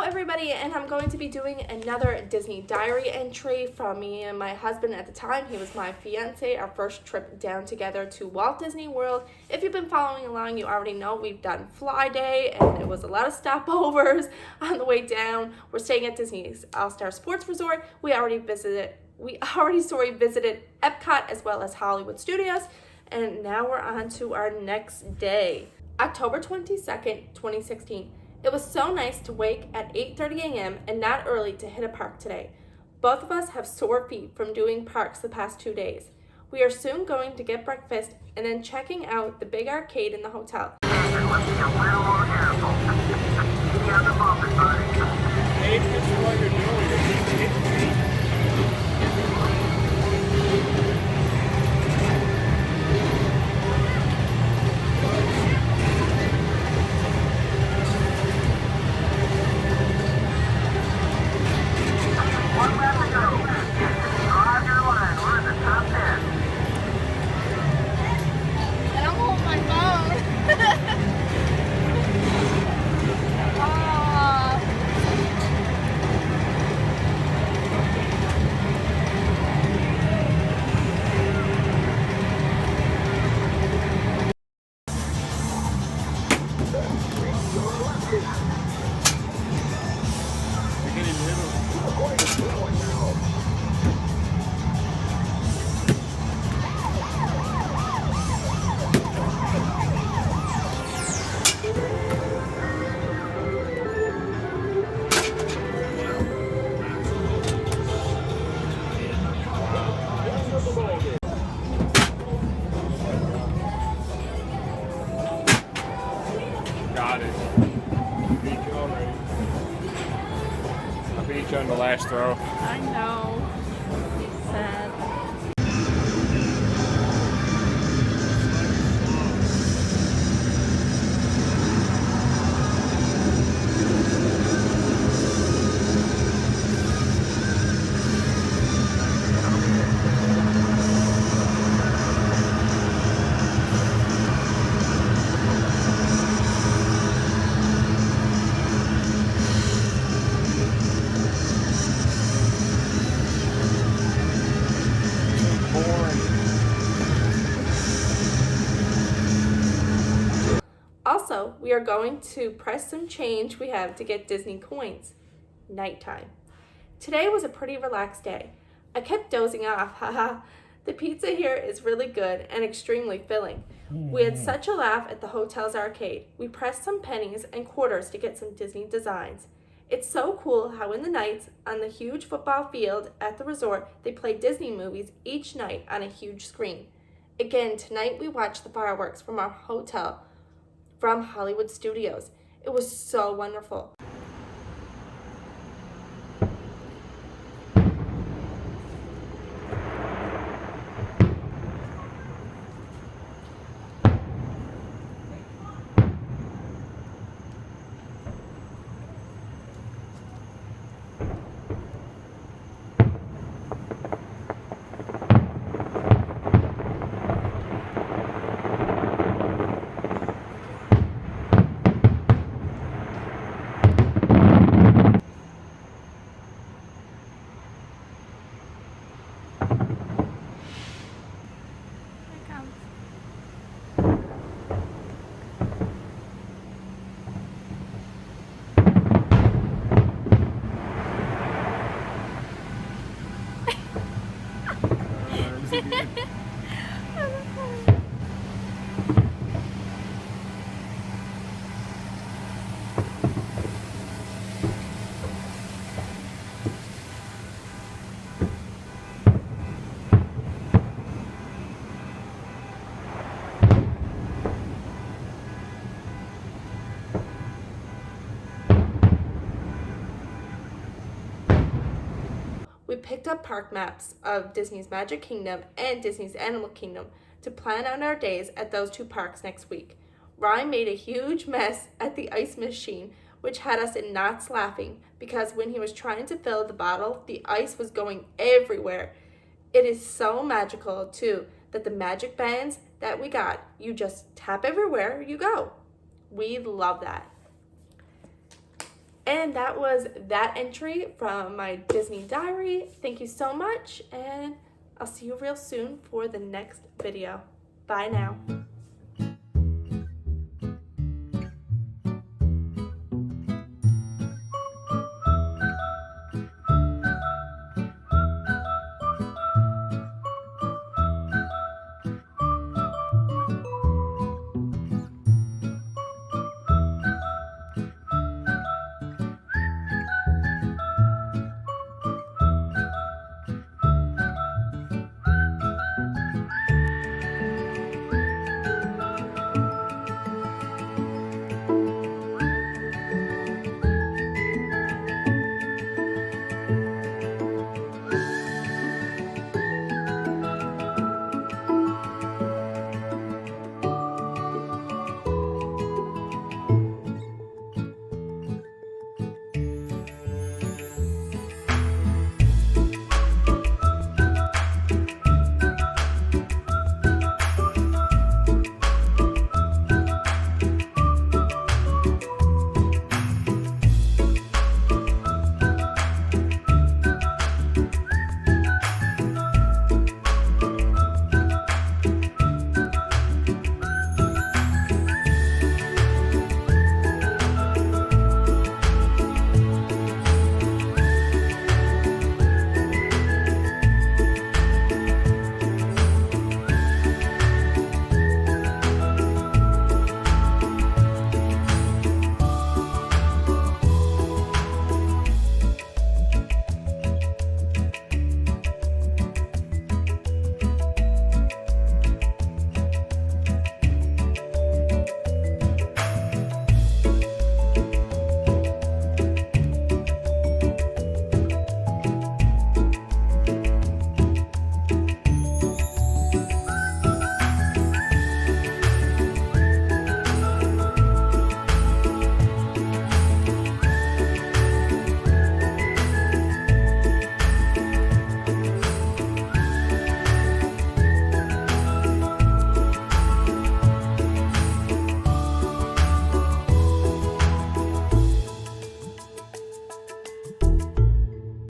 everybody, and I'm going to be doing another Disney diary entry from me and my husband at the time. He was my fiance, our first trip down together to Walt Disney World. If you've been following along, you already know we've done Fly Day, and it was a lot of stopovers on the way down. We're staying at Disney's All-Star Sports Resort. We already visited Epcot as well as Hollywood Studios, and now we're on to our next day, October 22nd, 2016. It was so nice to wake at 8:30 a.m. and not early to hit a park today. Both of us have sore feet from doing parks the past 2 days. We are soon going to get breakfast and then checking out the big arcade in the hotel. Got it. Beat you already. I beat you on the last throw. I know. Sad. Also, we are going to press some change we have to get Disney coins. Nighttime. Today was a pretty relaxed day. I kept dozing off, haha. The pizza here is really good and extremely filling. We had such a laugh at the hotel's arcade. We pressed some pennies and quarters to get some Disney designs. It's so cool how in the nights on the huge football field at the resort, they play Disney movies each night on a huge screen. Again, tonight we watched the fireworks from our hotel from Hollywood Studios. It was so wonderful. We picked up park maps of Disney's Magic Kingdom and Disney's Animal Kingdom to plan out our days at those two parks next week. Ryan made a huge mess at the ice machine, which had us in knots laughing because when he was trying to fill the bottle, the ice was going everywhere. It is so magical, too, that the magic bands that we got, you just tap everywhere you go. We love that. And that was that entry from my Disney diary. Thank you so much, and I'll see you real soon for the next video. Bye now.